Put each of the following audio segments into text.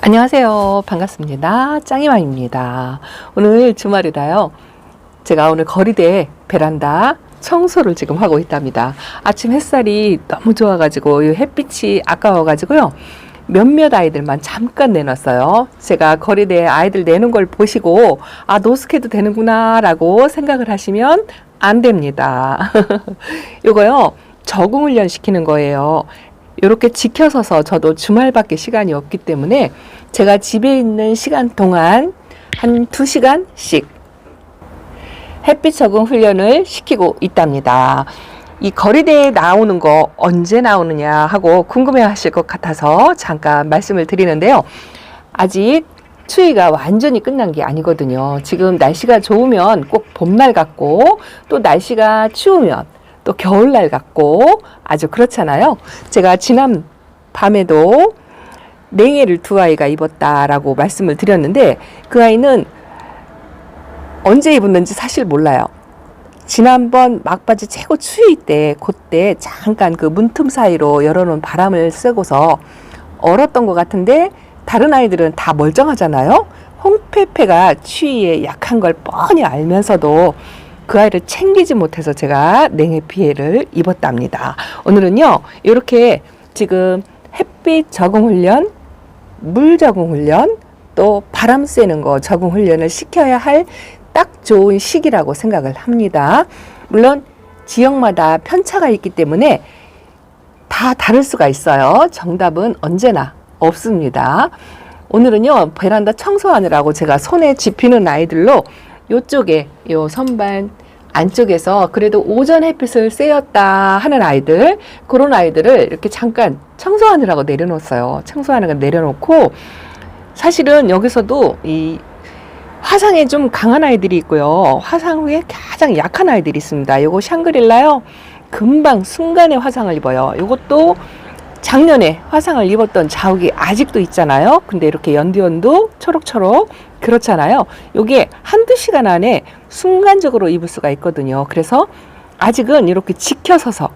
안녕하세요. 반갑습니다. 짱이맘입니다. 오늘 주말이다요. 제가 오늘 거리대 베란다 청소를 지금 하고 있답니다. 아침 햇살이 너무 좋아가지고 이 햇빛이 아까워가지고요. 몇몇 아이들만 잠깐 내놨어요. 제가 거리대에 아이들 내는 걸 보시고 노숙해도 되는구나 라고 생각을 하시면 안 됩니다. 요거요. 적응 훈련 시키는 거예요. 이렇게 지켜서서 저도 주말밖에 시간이 없기 때문에 제가 집에 있는 시간 동안 한 2시간씩 햇빛 적응 훈련을 시키고 있답니다. 이 거리대에 나오는 거 언제 나오느냐 하고 궁금해 하실 것 같아서 잠깐 말씀을 드리는데요. 아직 추위가 완전히 끝난 게 아니거든요. 지금 날씨가 좋으면 꼭 봄날 같고 또 날씨가 추우면 또 겨울날 같고 아주 그렇잖아요. 제가 지난 밤에도 냉해를 두 아이가 입었다라고 말씀을 드렸는데 그 아이는 언제 입었는지 사실 몰라요. 지난번 막바지 최고 추위 때 그때 잠깐 그 문틈 사이로 열어놓은 바람을 쐬고서 얼었던 것 같은데 다른 아이들은 다 멀쩡하잖아요. 홍페페가 추위에 약한 걸 뻔히 알면서도 그 아이를 챙기지 못해서 제가 냉해 피해를 입었답니다. 오늘은요, 이렇게 지금 햇빛 적응 훈련, 물 적응 훈련, 또 바람 쐬는 거 적응 훈련을 시켜야 할 딱 좋은 시기라고 생각을 합니다. 물론 지역마다 편차가 있기 때문에 다 다를 수가 있어요. 정답은 언제나 없습니다. 오늘은요, 베란다 청소하느라고 제가 손에 집히는 아이들로 요쪽에 요 선반 안쪽에서 그래도 오전 햇빛을 쐬었다 하는 아이들, 그런 아이들을 이렇게 잠깐 청소하느라고 내려놓았어요. 청소하는 거 내려놓고 사실은 여기서도 이 화상에 좀 강한 아이들이 있고요. 화상 후에 가장 약한 아이들이 있습니다. 요거 샹그릴라요. 금방 순간에 화상을 입어요. 요것도 작년에 화상을 입었던 자욱이 아직도 있잖아요. 근데 이렇게 연두연두 초록초록 그렇잖아요. 요게 한두 시간 안에 순간적으로 입을 수가 있거든요. 그래서 아직은 이렇게 지켜서서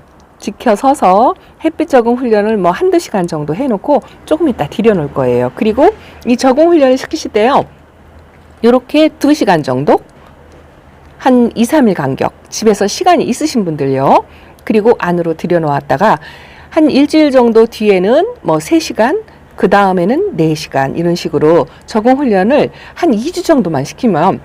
햇빛 적응 훈련을 뭐 한두 시간 정도 해놓고 조금 이따 들여놓을 거예요. 그리고 이 적응 훈련을 시키실 때요. 이렇게 2시간 정도 한 2, 3일 간격 집에서 시간이 있으신 분들요. 그리고 안으로 들여놓았다가 한 일주일 정도 뒤에는 뭐 3시간, 그 다음에는 4시간 이런 식으로 적응 훈련을 한 2주 정도만 시키면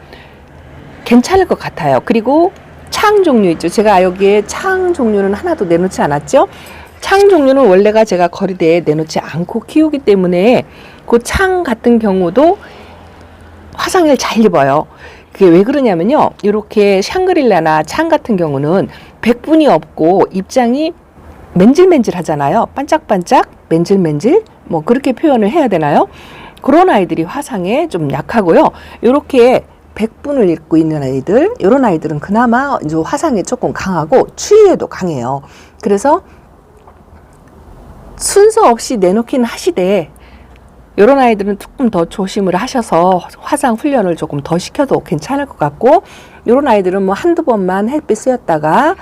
괜찮을 것 같아요. 그리고 창 종류 있죠. 제가 여기에 창 종류는 하나도 내놓지 않았죠. 창 종류는 원래가 제가 거리대에 내놓지 않고 키우기 때문에 그 창 같은 경우도 화상을 잘 입어요. 그게 왜 그러냐면요. 이렇게 샹그릴라나 창 같은 경우는 백분이 없고 입장이 맨질맨질 하잖아요. 반짝반짝, 맨질맨질, 뭐 그렇게 표현을 해야 되나요? 그런 아이들이 화상에 좀 약하고요. 이렇게 백분을 입고 있는 아이들, 이런 아이들은 그나마 이제 화상에 조금 강하고 추위에도 강해요. 그래서 순서 없이 내놓긴 하시되 이런 아이들은 조금 더 조심을 하셔서 화상 훈련을 조금 더 시켜도 괜찮을 것 같고, 이런 아이들은 뭐 한두 번만 햇빛 쐬었다가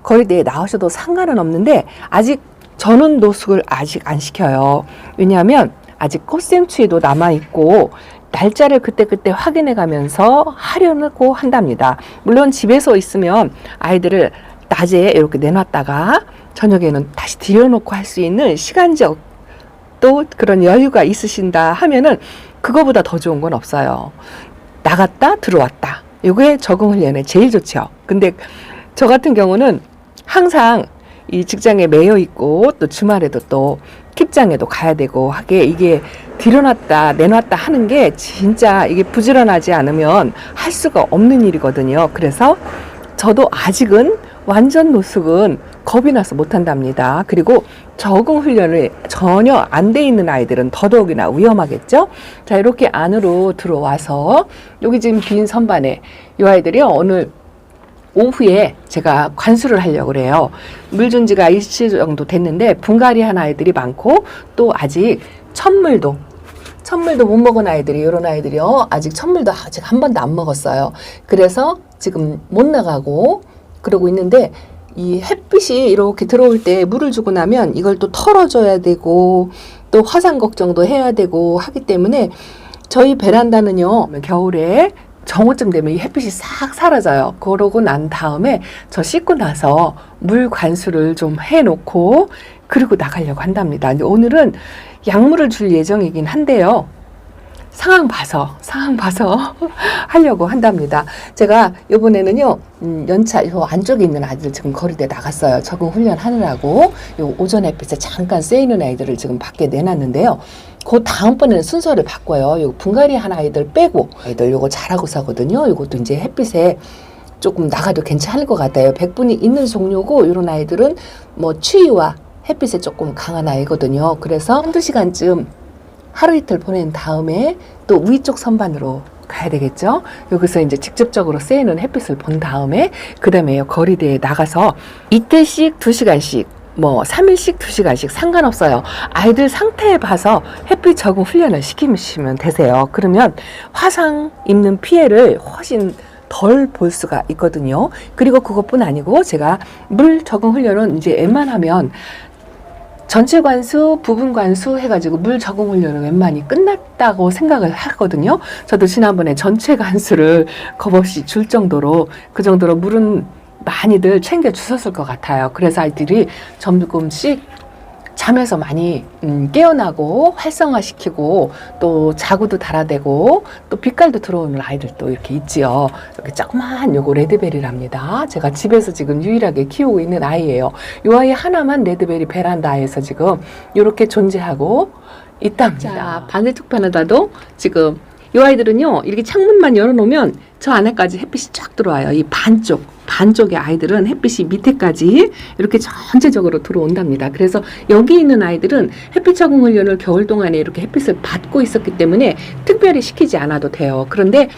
거리대에 나오셔도 상관은 없는데 아직 저는 노숙을 아직 안 시켜요. 왜냐하면 아직 꽃샘추위도 남아있고 날짜를 그때그때 확인해 가면서 하려고 한답니다. 물론 집에서 있으면 아이들을 낮에 이렇게 내놨다가 저녁에는 다시 들여놓고 할 수 있는 시간적 또 그런 여유가 있으신다 하면은 그거보다 더 좋은 건 없어요. 나갔다 들어왔다. 이게 적응 훈련에 제일 좋죠. 근데 저 같은 경우는 항상 이 직장에 매여 있고 또 주말에도 또 킵장에도 가야 되고 하게 이게 들여놨다 내놨다 하는 게 진짜 이게 부지런하지 않으면 할 수가 없는 일이거든요. 그래서 저도 아직은 완전 노숙은 겁이 나서 못한답니다. 그리고 적응 훈련을 전혀 안 돼 있는 아이들은 더더욱이나 위험하겠죠. 자, 이렇게 안으로 들어와서 여기 지금 빈 선반에 이 아이들이요. 오늘 오후에 제가 관수를 하려고 그래요. 물 준 지가 일주일 정도 됐는데 분갈이 한 아이들이 많고 또 아직 첫물도 못 먹은 아이들이, 이런 아이들이요. 아직 첫물도 아직 한 번도 안 먹었어요. 그래서 지금 못 나가고 그러고 있는데 이 햇빛이 이렇게 들어올 때 물을 주고 나면 이걸 또 털어줘야 되고 또 화상 걱정도 해야 되고 하기 때문에 저희 베란다는요, 겨울에 정오쯤 되면 이 햇빛이 싹 사라져요. 그러고 난 다음에 저 씻고 나서 물 관수를 좀 해놓고 그리고 나가려고 한답니다. 근데 오늘은 약물을 줄 예정이긴 한데요. 상황 봐서 하려고 한답니다. 제가 이번에는요, 연차 요 안쪽에 있는 아이들 지금 거리대 나갔어요. 적응 훈련 하느라고. 요 오전 햇빛에 잠깐 쐬있는 아이들을 지금 밖에 내놨는데요. 그 다음번에는 순서를 바꿔요. 요 분갈이 한 아이들 빼고 아이들 요거 잘하고 사거든요. 요것도 이제 햇빛에 조금 나가도 괜찮을 것 같아요. 백분이 있는 종류고 이런 아이들은 뭐 추위와 햇빛에 조금 강한 아이거든요. 그래서 한두 시간쯤 하루 이틀 보낸 다음에 또 위쪽 선반으로 가야 되겠죠. 여기서 이제 직접적으로 쐬는 햇빛을 본 다음에 그 다음에 거리대에 나가서 이틀씩 2시간씩 뭐 3일씩 2시간씩 상관없어요. 아이들 상태에 봐서 햇빛 적응 훈련을 시키시면 되세요. 그러면 화상 입는 피해를 훨씬 덜 볼 수가 있거든요. 그리고 그것뿐 아니고 제가 물 적응 훈련은 이제 웬만하면 전체 관수, 부분 관수 해가지고 물 적응 훈련은 웬만히 끝났다고 생각을 하거든요. 저도 지난번에 전체 관수를 겁없이 줄 정도로 그 정도로 물은 많이들 챙겨 주셨을 것 같아요. 그래서 아이들이 조금씩 잠에서 많이 깨어나고 활성화시키고 또 자구도 달아대고 또 빛깔도 들어오는 아이들도 이렇게 있지요. 이렇게 조그만 요거 레드베리랍니다. 제가 집에서 지금 유일하게 키우고 있는 아이예요. 이 아이 하나만 레드베리 베란다에서 지금 이렇게 존재하고 있답니다. 자, 반대쪽 베란다도 지금 이 아이들은요, 이렇게 창문만 열어놓으면 저 안에까지 햇빛이 쫙 들어와요. 이 반쪽의 아이들은 햇빛이 밑에까지 이렇게 전체적으로 들어온답니다. 그래서 여기 있는 아이들은 햇빛 적응 훈련을 겨울 동안에 이렇게 햇빛을 받고 있었기 때문에 특별히 시키지 않아도 돼요. 그런데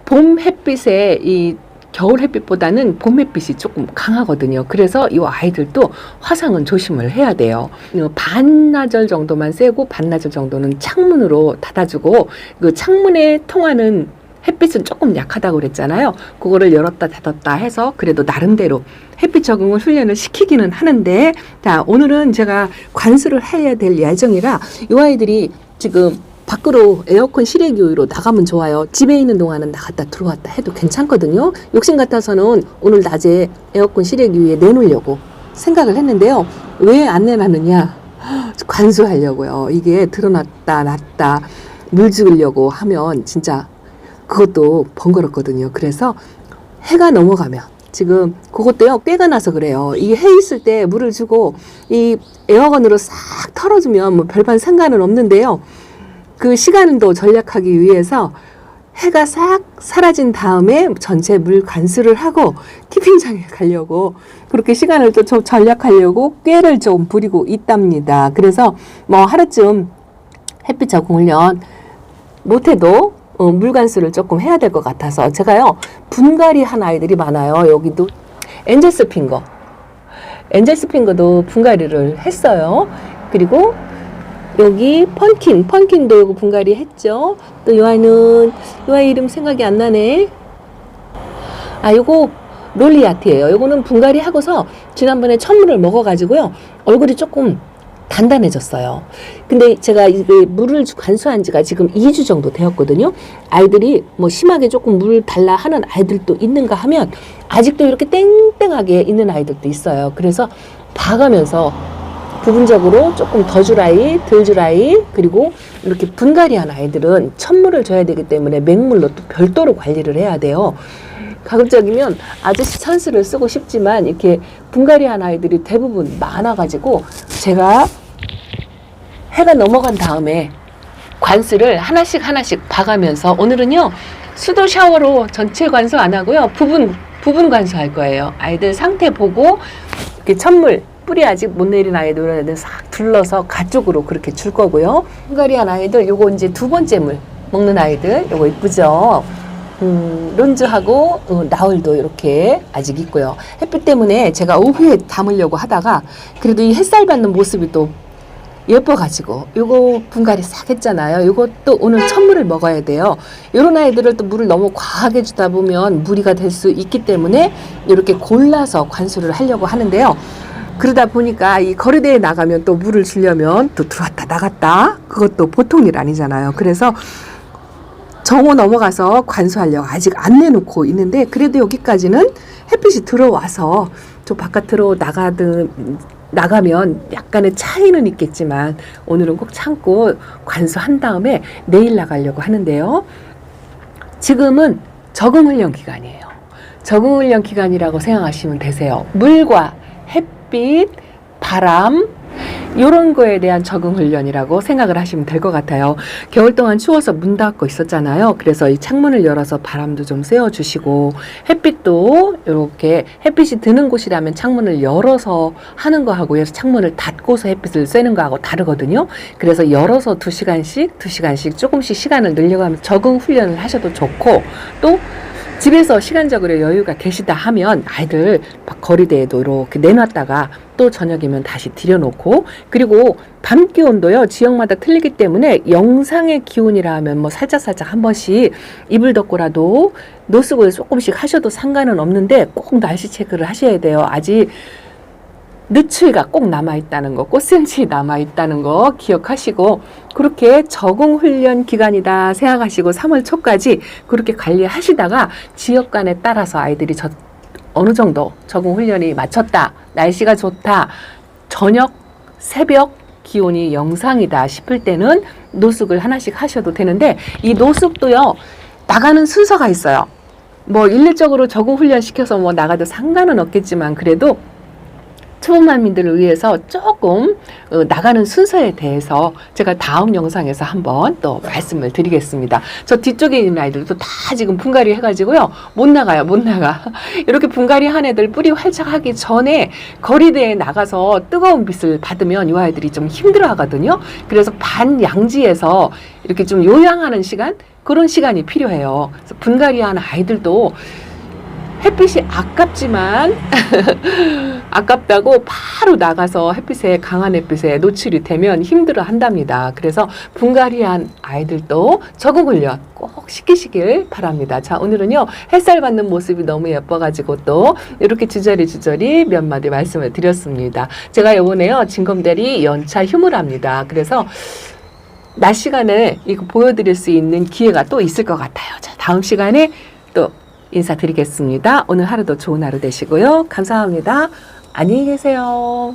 봄 햇빛에 이 겨울 햇빛보다는 봄 햇빛이 조금 강하거든요. 그래서 이 아이들도 화상은 조심을 해야 돼요. 반나절 정도만 쐬고 반나절 정도는 창문으로 닫아주고 그 창문에 통하는 햇빛은 조금 약하다고 그랬잖아요. 그거를 열었다 닫았다 해서 그래도 나름대로 햇빛 적응을 훈련을 시키기는 하는데, 자, 오늘은 제가 관수를 해야 될 예정이라 이 아이들이 지금 밖으로 에어컨 실외 교육으로 나가면 좋아요. 집에 있는 동안은 나갔다 들어왔다 해도 괜찮거든요. 욕심 같아서는 오늘 낮에 에어컨 실외 교육에 내놓으려고 생각을 했는데요. 왜 안 내놨느냐? 관수하려고요. 이게 드러났다 놨다 물 주려고 하면 진짜 그것도 번거롭거든요. 그래서 해가 넘어가면 지금 그것도요, 꾀가 나서 그래요. 이게 해 있을 때 물을 주고 이 에어건으로 싹 털어주면 뭐 별반 상관은 없는데요. 그 시간도 전략하기 위해서 해가 싹 사라진 다음에 전체 물 관수를 하고 티핑장에 가려고 그렇게 시간을 또 좀 전략하려고 꾀를 좀 부리고 있답니다. 그래서 뭐 하루쯤 햇빛 적응 훈련 못해도 물 관수를 조금 해야 될 것 같아서 제가요, 분갈이 한 아이들이 많아요. 여기도 엔젤스 핑거도 분갈이를 했어요. 그리고 여기 펀킨도 요거 분갈이 했죠. 또 요 아이 이름 생각이 안 나네. 요거 롤리아트예요. 요거는 분갈이 하고서 지난번에 천물을 먹어가지고요, 얼굴이 조금 단단해졌어요. 근데 제가 물을 관수한 지가 지금 2주 정도 되었거든요. 아이들이 뭐 심하게 조금 물 달라 하는 아이들도 있는가 하면 아직도 이렇게 땡땡하게 있는 아이들도 있어요. 그래서 봐가면서 부분적으로 조금 더 줄 아이, 덜 줄 아이, 그리고 이렇게 분갈이한 아이들은 천물을 줘야 되기 때문에 맹물로 또 별도로 관리를 해야 돼요. 가급적이면 아저씨 찬스를 쓰고 싶지만 이렇게 분갈이한 아이들이 대부분 많아가지고 제가 해가 넘어간 다음에 관수를 하나씩 봐가면서 오늘은요, 수도 샤워로 전체 관수 안 하고요, 부분 관수할 거예요. 아이들 상태 보고 이렇게 천물 뿌리 아직 못 내린 아이들은 싹 둘러서 가쪽으로 그렇게 줄 거고요. 분갈이한 아이들 요거 이제 두 번째 물 먹는 아이들 요거 이쁘죠. 론즈하고 나울도 이렇게 아직 있고요. 햇빛 때문에 제가 오후에 담으려고 하다가 그래도 이 햇살 받는 모습이 또 예뻐가지고 요거 분갈이 싹 했잖아요. 요것도 오늘 첫물을 먹어야 돼요. 요런 아이들을 또 물을 너무 과하게 주다 보면 무리가 될 수 있기 때문에 이렇게 골라서 관수를 하려고 하는데요. 그러다 보니까 이 거리대에 나가면 또 물을 주려면 또 들어왔다 나갔다 그것도 보통 일 아니잖아요. 그래서 정오 넘어가서 관수하려고 아직 안 내놓고 있는데, 그래도 여기까지는 햇빛이 들어와서 저 바깥으로 나가면 약간의 차이는 있겠지만 오늘은 꼭 참고 관수한 다음에 내일 나가려고 하는데요. 지금은 적응훈련 기간이에요. 적응훈련 기간이라고 생각하시면 되세요. 물과 햇빛, 바람 이런 거에 대한 적응훈련이라고 생각을 하시면 될 것 같아요. 겨울 동안 추워서 문 닫고 있었잖아요. 그래서 이 창문을 열어서 바람도 좀 쐬어주시고, 햇빛도 이렇게 햇빛이 드는 곳이라면 창문을 열어서 하는 거하고 창문을 닫고서 햇빛을 쐬는 거하고 다르거든요. 그래서 열어서 2시간씩 조금씩 시간을 늘려가면서 적응훈련을 하셔도 좋고, 또 집에서 시간적으로 여유가 계시다 하면 아이들 거리대에도 이렇게 내놨다가 또 저녁이면 다시 들여놓고, 그리고 밤 기온도요 지역마다 틀리기 때문에 영상의 기온이라 하면 뭐 살짝살짝 한 번씩 이불 덮고라도 노숙을 조금씩 하셔도 상관은 없는데 꼭 날씨 체크를 하셔야 돼요. 아직 늦추위가 꼭 남아있다는 거, 꽃샘추위 남아있다는 거 기억하시고, 그렇게 적응훈련 기간이다 생각하시고 3월 초까지 그렇게 관리하시다가 지역간에 따라서 아이들이 어느 정도 적응훈련이 마쳤다, 날씨가 좋다, 저녁, 새벽 기온이 영상이다 싶을 때는 노숙을 하나씩 하셔도 되는데, 이 노숙도요 나가는 순서가 있어요. 뭐 일률적으로 적응훈련 시켜서 뭐 나가도 상관은 없겠지만, 그래도 초보만민들을 위해서 조금 나가는 순서에 대해서 제가 다음 영상에서 한번 또 말씀을 드리겠습니다. 저 뒤쪽에 있는 아이들도 다 지금 분갈이 해가지고요 못 나가. 이렇게 분갈이 한 애들 뿌리 활착하기 전에 거리대에 나가서 뜨거운 빛을 받으면 이 아이들이 좀 힘들어 하거든요. 그래서 반양지에서 이렇게 좀 요양하는 시간, 그런 시간이 필요해요. 그래서 분갈이 한 아이들도 햇빛이 아깝지만 아깝다고 바로 나가서 강한 햇빛에 노출이 되면 힘들어 한답니다. 그래서 분갈이한 아이들도 적응훈련 꼭 시키시길 바랍니다. 자, 오늘은요 햇살 받는 모습이 너무 예뻐가지고 또 이렇게 주저리 몇 마디 말씀을 드렸습니다. 제가 이번에요 진검다리 연차 휴무랍니다. 그래서 낮 시간에 이거 보여드릴 수 있는 기회가 또 있을 것 같아요. 자, 다음 시간에 또 인사드리겠습니다. 오늘 하루도 좋은 하루 되시고요. 감사합니다. 안녕히 계세요.